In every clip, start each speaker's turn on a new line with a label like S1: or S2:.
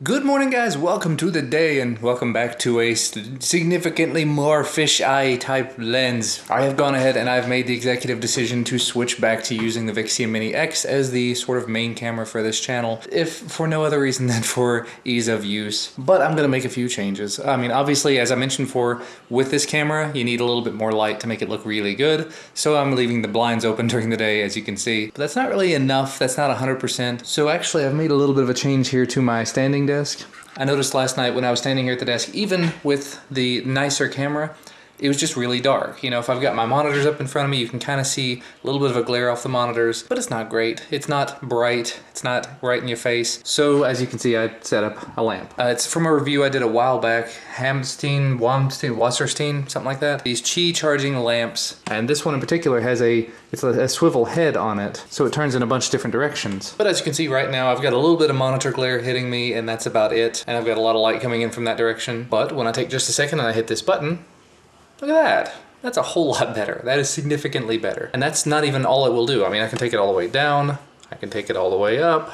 S1: Good morning, guys. Welcome to the day and welcome back to a significantly more fisheye type lens. I have gone ahead and I've made the executive decision to switch back to using the Vixia Mini X as the sort of main camera for this channel, if for no other reason than for ease of use. But I'm going to make a few changes. I mean, obviously, as I mentioned before, with this camera, you need a little bit more light to make it look really good. So I'm leaving the blinds open during the day, as you can see. But that's not really enough. That's not 100%. So actually, I've made a little bit of a change here to my standing desk. I noticed last night when I was standing here at the desk, even with the nicer camera, it was just really dark. You know, if I've got my monitors up in front of me, you can kind of see a little bit of a glare off the monitors, but it's not great. It's not bright. It's not right in your face. So as you can see, I set up a lamp. It's from a review I did a while back, Wasserstein, something like that. These Qi charging lamps, and this one in particular has a swivel head on it, so it turns in a bunch of different directions. But as you can see right now, I've got a little bit of monitor glare hitting me, and that's about it. And I've got a lot of light coming in from that direction. But when I take just a second and I hit this button, look at that. That's a whole lot better. That is significantly better. And that's not even all it will do. I mean, I can take it all the way down. I can take it all the way up.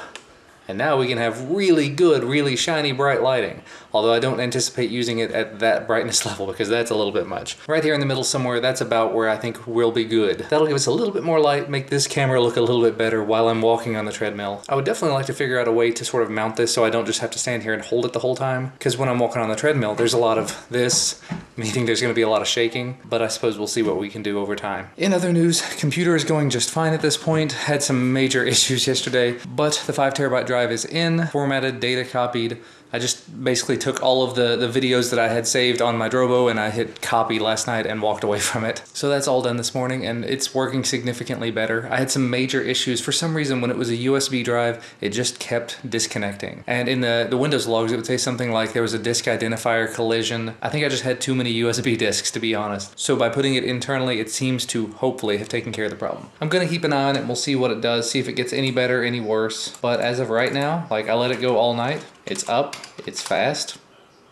S1: And now we can have really good, really shiny, bright lighting. Although I don't anticipate using it at that brightness level because that's a little bit much. Right here in the middle somewhere, that's about where I think we'll be good. That'll give us a little bit more light, make this camera look a little bit better while I'm walking on the treadmill. I would definitely like to figure out a way to sort of mount this so I don't just have to stand here and hold it the whole time. Because when I'm walking on the treadmill, there's a lot of this, meaning there's going to be a lot of shaking. But I suppose we'll see what we can do over time. In other news, computer is going just fine at this point. Had some major issues yesterday, but the 5TB drive is in, formatted, data copied. I just basically took all of the videos that I had saved on my Drobo and I hit copy last night and walked away from it. So that's all done this morning and it's working significantly better. I had some major issues. For some reason, when it was a USB drive, it just kept disconnecting. And in the Windows logs, it would say something like there was a disk identifier collision. I think I just had too many USB disks, to be honest. So by putting it internally, it seems to hopefully have taken care of the problem. I'm gonna keep an eye on it and we'll see what it does, see if it gets any better, any worse. But as of right now, like I let it go all night. It's up, it's fast,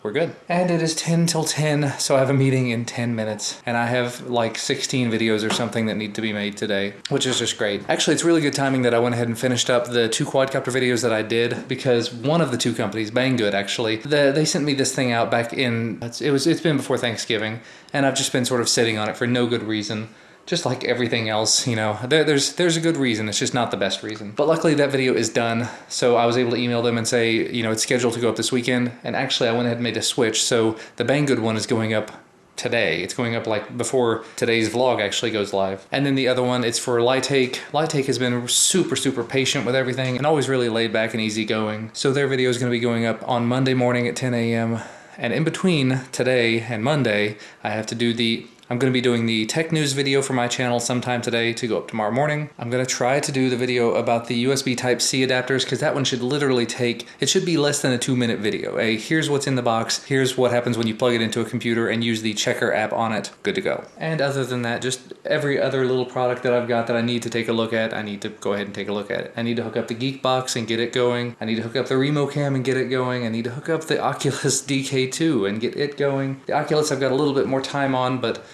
S1: we're good. And it is 10 till 10, so I have a meeting in 10 minutes. And I have like 16 videos or something that need to be made today, which is just great. Actually, it's really good timing that I went ahead and finished up the 2 quadcopter videos that I did, because one of the 2 companies, Banggood actually, they sent me this thing out back in, it's been before Thanksgiving, and I've just been sort of sitting on it for no good reason. Just like everything else, you know, there's a good reason, it's just not the best reason. But luckily that video is done, so I was able to email them and say, you know, it's scheduled to go up this weekend, and actually I went ahead and made a switch, so the Banggood one is going up today. It's going up like before today's vlog actually goes live. And then the other one, it's for Lightake. Lightake has been super patient with everything and always really laid back and easygoing. So their video is going to be going up on Monday morning at 10 a.m. And in between today and Monday, I'm going to be doing the tech news video for my channel sometime today to go up tomorrow morning. I'm going to try to do the video about the USB Type-C adapters because that one should literally it should be less than a 2-minute video. Here's what's in the box, here's what happens when you plug it into a computer and use the Checker app on it, good to go. And other than that, just every other little product that I've got that I need to take a look at, I need to go ahead and take a look at it. I need to hook up the Geekbox and get it going. I need to hook up the RemoCam and get it going. I need to hook up the Oculus DK2 and get it going. The Oculus I've got a little bit more time on, but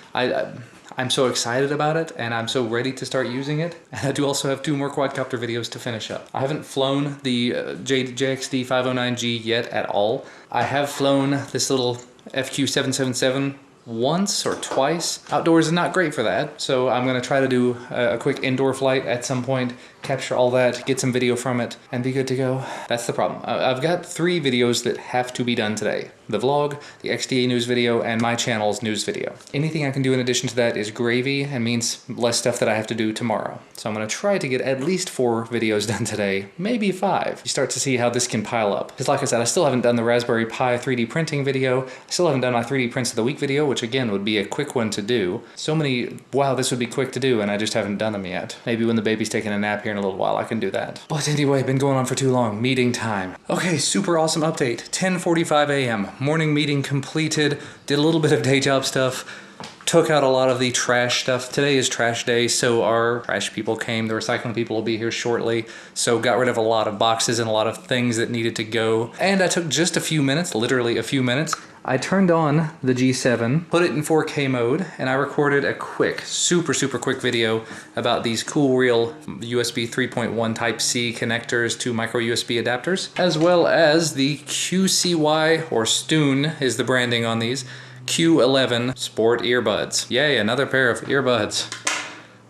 S1: I'm so excited about it and I'm so ready to start using it. And I do also have 2 more quadcopter videos to finish up. I haven't flown the JXD 509G yet at all. I have flown this little FQ777 once or twice. Outdoors is not great for that, so I'm going to try to do a quick indoor flight at some point, capture all that, get some video from it, and be good to go. That's the problem. I've got 3 videos that have to be done today. The vlog, the XDA news video, and my channel's news video. Anything I can do in addition to that is gravy and means less stuff that I have to do tomorrow. So I'm going to try to get at least 4 videos done today, maybe 5. You start to see how this can pile up. Because like I said, I still haven't done the Raspberry Pi 3D printing video. I still haven't done my 3D prints of the week video, which again would be a quick one to do. So many, wow, this would be quick to do, and I just haven't done them yet. Maybe when the baby's taking a nap here in a little while, I can do that. But anyway, been going on for too long. Meeting time. Okay, super awesome update. 10:45 a.m. Morning meeting completed. Did a little bit of day job stuff. Took out a lot of the trash stuff. Today is trash day, so our trash people came. The recycling people will be here shortly. So got rid of a lot of boxes and a lot of things that needed to go. And I took just a few minutes, literally a few minutes. I turned on the G7, put it in 4K mode, and I recorded a quick, super quick video about these cool real USB 3.1 Type-C connectors to micro USB adapters, as well as the QCY, or Stune is the branding on these, Q11 Sport earbuds. Yay, another pair of earbuds.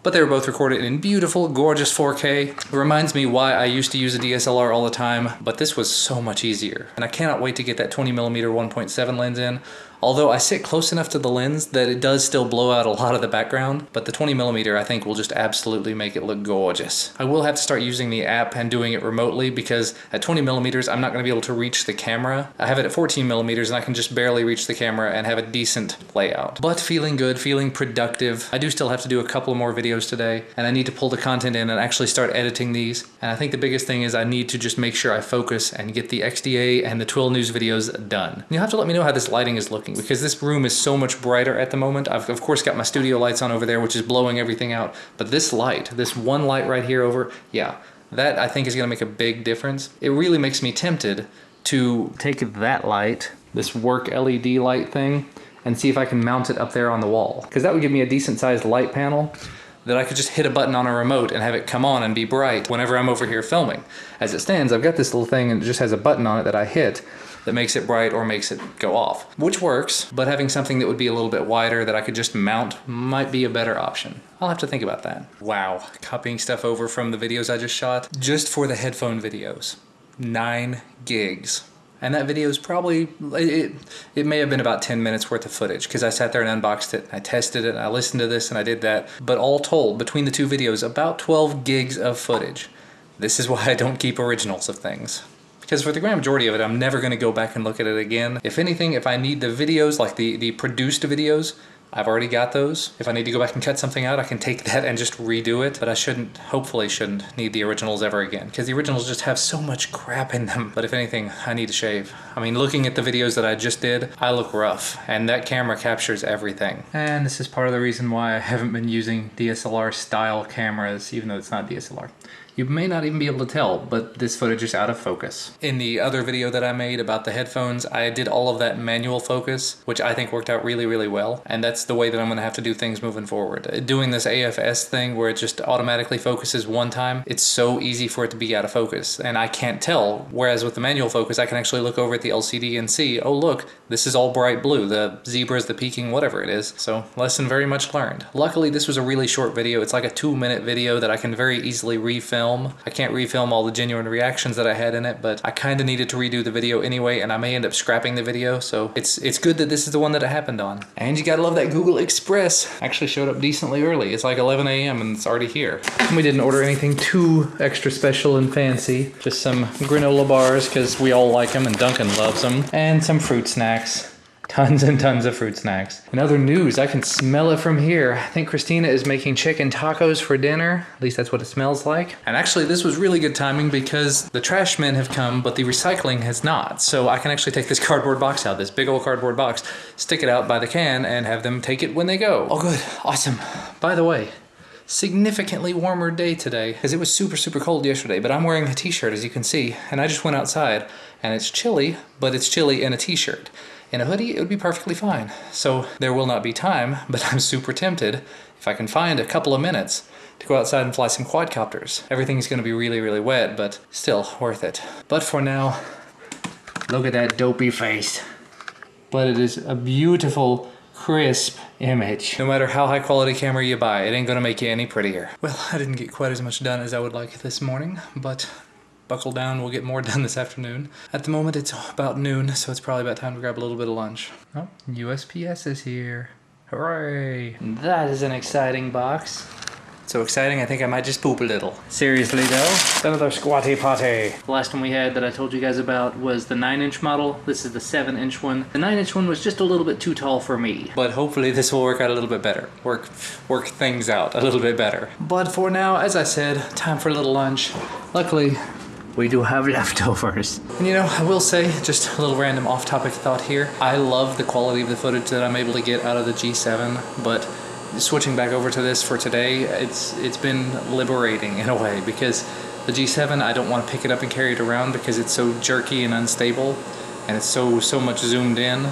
S1: But they were both recorded in beautiful, gorgeous 4K. It reminds me why I used to use a DSLR all the time, but this was so much easier. And I cannot wait to get that 20mm 1.7 lens in. Although I sit close enough to the lens that it does still blow out a lot of the background, but the 20mm I think will just absolutely make it look gorgeous. I will have to start using the app and doing it remotely because at 20mm I'm not going to be able to reach the camera. I have it at 14mm and I can just barely reach the camera and have a decent layout. But feeling good, feeling productive. I do still have to do a couple more videos today, and I need to pull the content in and actually start editing these. And I think the biggest thing is I need to just make sure I focus and get the XDA and the Twill News videos done. You'll have to let me know how this lighting is looking, because this room is so much brighter at the moment. I've of course got my studio lights on over there, which is blowing everything out, but this light, this one light right here over, yeah, that I think is gonna make a big difference. It really makes me tempted to take that light, this work LED light thing, and see if I can mount it up there on the wall, because that would give me a decent sized light panel that I could just hit a button on a remote and have it come on and be bright whenever I'm over here filming. As it stands, I've got this little thing and it just has a button on it that I hit that makes it bright or makes it go off, which works, but having something that would be a little bit wider that I could just mount might be a better option. I'll have to think about that. Wow, copying stuff over from the videos I just shot, just for the headphone videos, 9 gigs. And that video is probably, it may have been about 10 minutes worth of footage, because I sat there and unboxed it, I tested it, and I listened to this and I did that. But all told, between the two videos, about 12 gigs of footage. This is why I don't keep originals of things. Because for the grand majority of it, I'm never gonna go back and look at it again. If anything, if I need the videos, like the produced videos, I've already got those. If I need to go back and cut something out, I can take that and just redo it. But I shouldn't, hopefully shouldn't need the originals ever again, because the originals just have so much crap in them. But if anything, I need to shave. I mean, looking at the videos that I just did, I look rough, and that camera captures everything. And this is part of the reason why I haven't been using DSLR style cameras, even though it's not DSLR. You may not even be able to tell, but this footage is out of focus. In the other video that I made about the headphones, I did all of that manual focus, which I think worked out really, really well. And that's the way that I'm gonna have to do things moving forward. Doing this AFS thing where it just automatically focuses one time, it's so easy for it to be out of focus. And I can't tell, whereas with the manual focus, I can actually look over at the LCD and see, oh look, this is all bright blue, the zebras, the peaking, whatever it is. So lesson very much learned. Luckily, this was a really short video. It's like a 2-minute video that I can very easily refilm. I can't refilm all the genuine reactions that I had in it, but I kind of needed to redo the video anyway, and I may end up scrapping the video, so it's good that this is the one that it happened on. And you gotta love that Google Express. Actually showed up decently early. It's like 11 a.m. and it's already here. We didn't order anything too extra special and fancy. Just some granola bars, because we all like them and Duncan loves them, and some fruit snacks. Tons and tons of fruit snacks. In other news, I can smell it from here. I think Christina is making chicken tacos for dinner. At least that's what it smells like. And actually, this was really good timing because the trash men have come, but the recycling has not. So I can actually take this cardboard box out, this big old cardboard box, stick it out by the can, and have them take it when they go. Oh, good. Awesome. By the way, significantly warmer day today, because it was super cold yesterday, but I'm wearing a t-shirt, as you can see, and I just went outside, and it's chilly, but it's chilly in a t-shirt. In a hoodie, it would be perfectly fine. So there will not be time, but I'm super tempted, if I can find a couple of minutes, to go outside and fly some quadcopters. Everything's gonna be really, really wet, but still worth it. But for now, look at that dopey face. But it is a beautiful, crisp image. No matter how high quality camera you buy, it ain't gonna make you any prettier. Well, I didn't get quite as much done as I would like this morning, but buckle down, we'll get more done this afternoon. At the moment, it's about noon, so it's probably about time to grab a little bit of lunch. Oh, USPS is here. Hooray! That is an exciting box. So exciting, I think I might just poop a little. Seriously though, it's another Squatty Potty. The last one we had that I told you guys about was the 9-inch model. This is the 7-inch one. The 9-inch one was just a little bit too tall for me. But hopefully this will work out a little bit better. Work things out a little bit better. But for now, as I said, time for a little lunch. Luckily, we do have leftovers. And you know, I will say, just a little random off-topic thought here. I love the quality of the footage that I'm able to get out of the G7, but switching back over to this for today, it's been liberating in a way, because the G7, I don't want to pick it up and carry it around because it's so jerky and unstable, and it's so much zoomed in.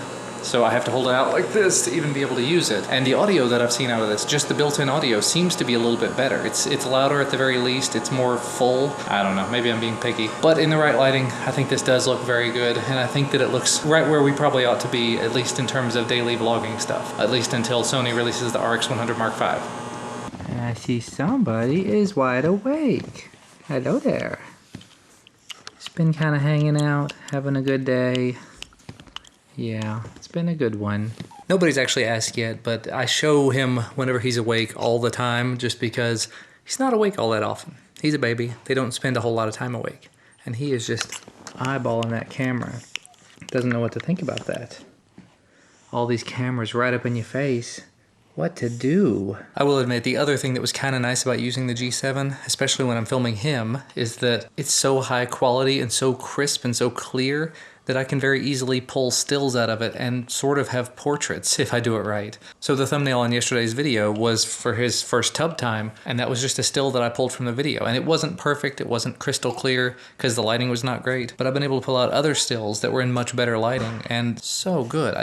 S1: so I have to hold it out like this to even be able to use it. And the audio that I've seen out of this, just the built-in audio, seems to be a little bit better. It's louder at the very least, it's more full. I don't know, maybe I'm being picky. But in the right lighting, I think this does look very good, and I think that it looks right where we probably ought to be, at least in terms of daily vlogging stuff. At least until Sony releases the RX100 Mark V. And I see somebody is wide awake. Hello there. It's been kind of hanging out, having a good day. Yeah, it's been a good one. Nobody's actually asked yet, but I show him whenever he's awake all the time just because he's not awake all that often. He's a baby. They don't spend a whole lot of time awake. And he is just eyeballing that camera. Doesn't know what to think about that. All these cameras right up in your face. What to do? I will admit, the other thing that was kind of nice about using the G7, especially when I'm filming him, is that it's so high quality and so crisp and so clear that I can very easily pull stills out of it and sort of have portraits if I do it right. So the thumbnail on yesterday's video was for his first tub time, and that was just a still that I pulled from the video. And it wasn't perfect, it wasn't crystal clear, because the lighting was not great, but I've been able to pull out other stills that were in much better lighting, and so good.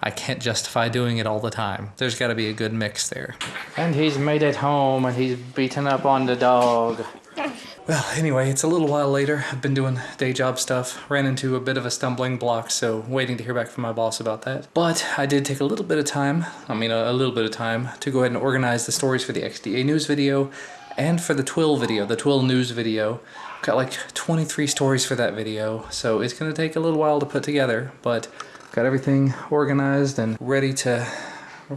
S1: I can't justify doing it all the time. There's gotta be a good mix there. And he's made it home, and he's beaten up on the dog. Well, anyway, it's a little while later. I've been doing day job stuff. Ran into a bit of a stumbling block, so waiting to hear back from my boss about that. But I did take a little bit of time, a little bit of time, to go ahead and organize the stories for the XDA news video and for the Twill video, the Twill news video. Got like 23 stories for that video, so it's gonna take a little while to put together, but got everything organized and ready to,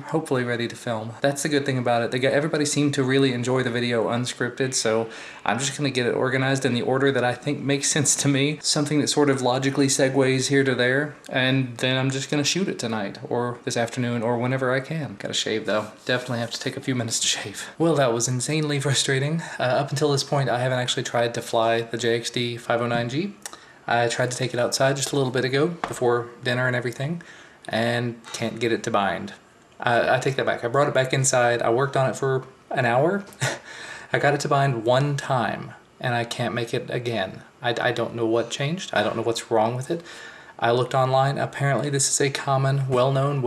S1: hopefully ready to film. That's the good thing about it. Everybody seemed to really enjoy the video unscripted, so I'm just gonna get it organized in the order that I think makes sense to me. Something that sort of logically segues here to there, and then I'm just gonna shoot it tonight, or this afternoon, or whenever I can. Gotta shave though. Definitely have to take a few minutes to shave. Well, that was insanely frustrating. Up until this point, I haven't actually tried to fly the JXD 509G. I tried to take it outside just a little bit ago, before dinner and everything, and can't get it to bind. I take that back. I brought it back inside. I worked on it for an hour. I got it to bind one time, and I can't make it again. I don't know what changed. I don't know what's wrong with it. I looked online. Apparently this is a common, well-known,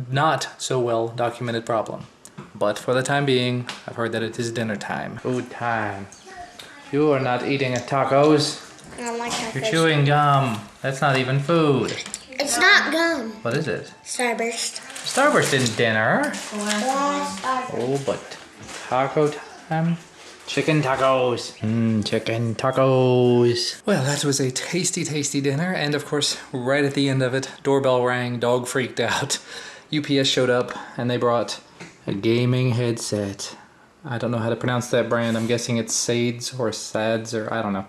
S1: not so well documented problem. But for the time being, I've heard that it is dinner time. Food time. You are not eating tacos.
S2: I don't like tacos.
S1: You're chewing gum. That's not even food.
S2: It's not gum.
S1: What is it?
S2: Starburst.
S1: Starburst in dinner.
S2: Yeah,
S1: Oh, but taco time. Chicken tacos. Chicken tacos. Well, that was a tasty, tasty dinner. And of course, right at the end of it, doorbell rang, dog freaked out. UPS showed up and they brought a gaming headset. I don't know how to pronounce that brand. I'm guessing it's SADS or SADS or I don't know.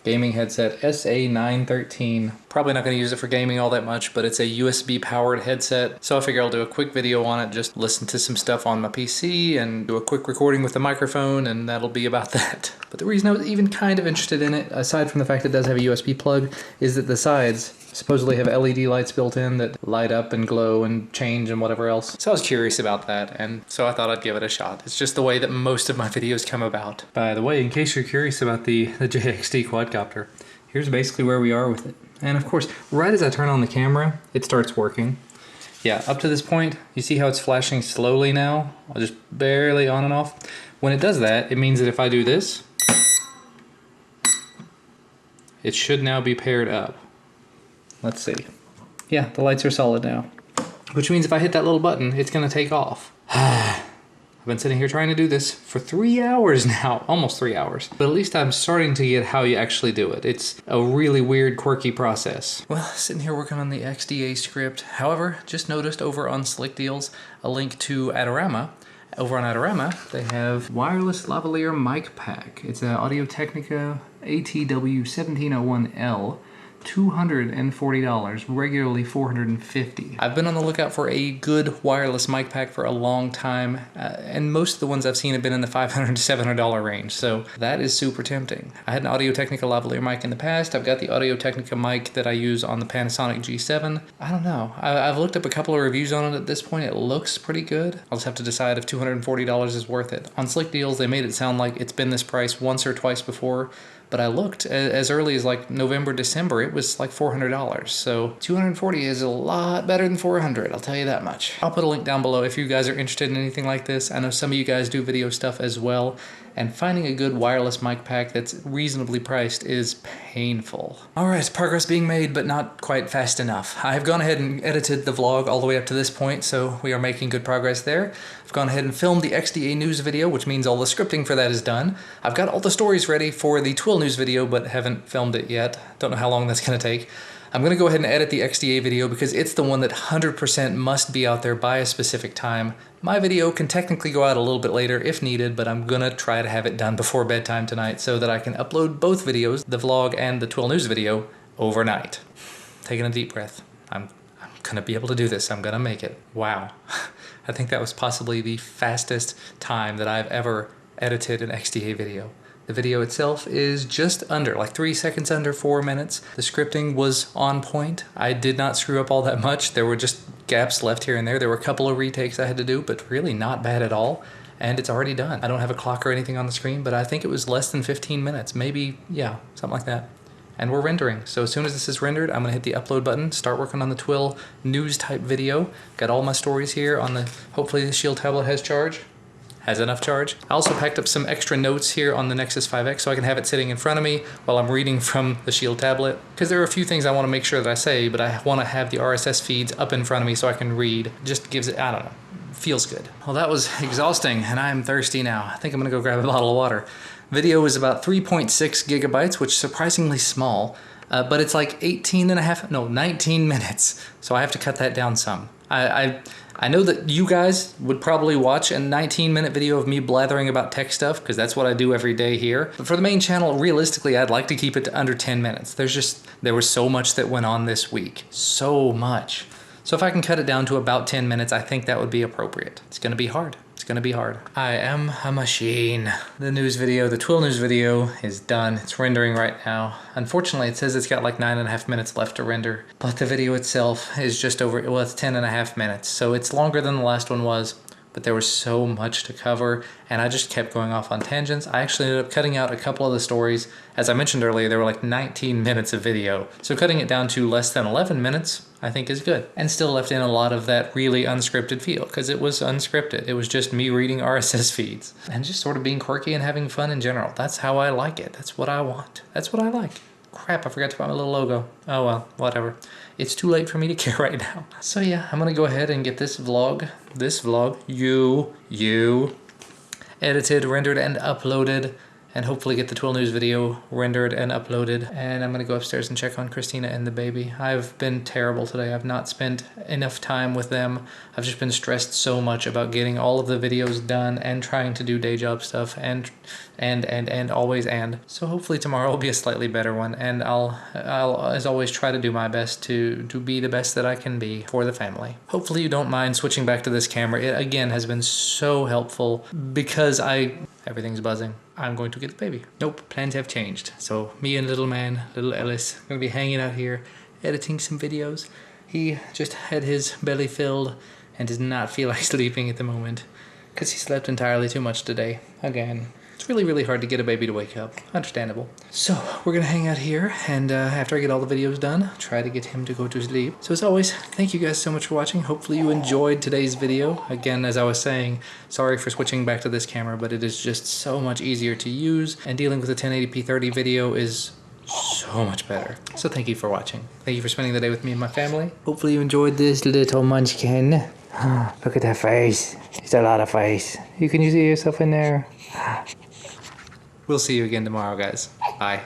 S1: Gaming headset SA913. Probably not going to use it for gaming all that much, but it's a USB powered headset. So I figure I'll do a quick video on it, just listen to some stuff on my PC and do a quick recording with the microphone, and that'll be about that. But the reason I was even kind of interested in it, aside from the fact it does have a USB plug, is that the sides supposedly have LED lights built in that light up and glow and change and whatever else. So I was curious about that, and so I thought I'd give it a shot. It's just the way that most of my videos come about. By the way, in case you're curious about the JXD quadcopter, here's basically where we are with it. And of course, right as I turn on the camera, it starts working. Yeah, up to this point, you see how it's flashing slowly now? I'll just barely on and off. When it does that, it means that if I do this, it should now be paired up. Let's see. Yeah, the lights are solid now. Which means if I hit that little button, it's gonna take off. I've been sitting here trying to do this for 3 hours now, almost 3 hours. But at least I'm starting to get how you actually do it. It's a really weird, quirky process. Well, sitting here working on the XDA script. However, just noticed over on Slick Deals, a link to Adorama. Over on Adorama, they have wireless lavalier mic pack. It's an Audio-Technica ATW1701L. $240, regularly $450. I've been on the lookout for a good wireless mic pack for a long time, and most of the ones I've seen have been in the $500 to $700 range, so that is super tempting. I had an Audio-Technica lavalier mic in the past. I've got the Audio-Technica mic that I use on the Panasonic G7. I don't know. I've looked up a couple of reviews on it at this point. It looks pretty good. I'll just have to decide if $240 is worth it. On Slick Deals, they made it sound like it's been this price once or twice before, But I looked as early as like November, December, it was like $400. So 240 is a lot better than 400, I'll tell you that much. I'll put a link down below if you guys are interested in anything like this. I know some of you guys do video stuff as well, and finding a good wireless mic pack that's reasonably priced is painful. All right, progress being made, but not quite fast enough. I've gone ahead and edited the vlog all the way up to this point, so we are making good progress there. I've gone ahead and filmed the XDA news video, which means all the scripting for that is done. I've got all the stories ready for the Twill news video, but haven't filmed it yet. Don't know how long that's gonna take. I'm going to go ahead and edit the XDA video because it's the one that 100% must be out there by a specific time. My video can technically go out a little bit later if needed, but I'm going to try to have it done before bedtime tonight so that I can upload both videos, the vlog and the Twill News video, overnight. Taking a deep breath. I'm going to be able to do this. I'm going to make it. Wow. I think that was possibly the fastest time that I've ever edited an XDA video. The video itself is just under, like 3 seconds under 4 minutes. The scripting was on point. I did not screw up all that much. There were just gaps left here and there. There were a couple of retakes I had to do, but really not bad at all. And it's already done. I don't have a clock or anything on the screen, but I think it was less than 15 minutes. Maybe, yeah, something like that. And we're rendering. So as soon as this is rendered, I'm gonna hit the upload button, start working on the Twill news type video. Got all my stories here on the, hopefully the Shield tablet has charge. Has enough charge. I also packed up some extra notes here on the Nexus 5X so I can have it sitting in front of me while I'm reading from the Shield tablet. Because there are a few things I want to make sure that I say, but I want to have the RSS feeds up in front of me so I can read. Just gives it, I don't know, feels good. Well, that was exhausting and I'm thirsty now. I think I'm gonna go grab a bottle of water. Video is about 3.6 gigabytes, which is surprisingly small, but it's like 19 minutes. So I have to cut that down some. I know that you guys would probably watch a 19-minute video of me blathering about tech stuff because that's what I do every day here. But for the main channel, realistically, I'd like to keep it to under 10 minutes. There was so much that went on this week. So much. So if I can cut it down to about 10 minutes, I think that would be appropriate. It's gonna be hard. It's gonna be hard. I am a machine. The news video, the Twill news video is done. It's rendering right now. Unfortunately, it says it's got like 9.5 minutes left to render, but the video itself is just over, well, it's 10.5 minutes. So it's longer than the last one was, but there was so much to cover and I just kept going off on tangents. I actually ended up cutting out a couple of the stories. As I mentioned earlier, there were like 19 minutes of video. So cutting it down to less than 11 minutes, I think is good. And still left in a lot of that really unscripted feel, because it was unscripted. It was just me reading RSS feeds and just sort of being quirky and having fun in general. That's how I like it. That's what I want. That's what I like. Crap, I forgot to buy my little logo. Oh well, whatever. It's too late for me to care right now. So yeah, I'm gonna go ahead and get this vlog, edited, rendered, and uploaded, and hopefully get the Twill News video rendered and uploaded. And I'm gonna go upstairs and check on Christina and the baby. I've been terrible today. I've not spent enough time with them. I've just been stressed so much about getting all of the videos done and trying to do day job stuff and always and. So hopefully tomorrow will be a slightly better one, and I'll as always try to do my best to be the best that I can be for the family. Hopefully you don't mind switching back to this camera. It again has been so helpful because everything's buzzing. I'm going to get the baby. Nope, plans have changed. So me and little man, little Ellis, are gonna be hanging out here, editing some videos. He just had his belly filled and does not feel like sleeping at the moment because he slept entirely too much today. Again, it's really, really hard to get a baby to wake up. Understandable. So we're gonna hang out here, and after I get all the videos done, try to get him to go to sleep. So as always, thank you guys so much for watching. Hopefully you enjoyed today's video. Again, as I was saying, sorry for switching back to this camera, but it is just so much easier to use, and dealing with a 1080p 30 video is so much better. So thank you for watching. Thank you for spending the day with me and my family. Hopefully you enjoyed this little munchkin. Look at that face. It's a lot of face. Can you see yourself in there? We'll see you again tomorrow, guys. Bye.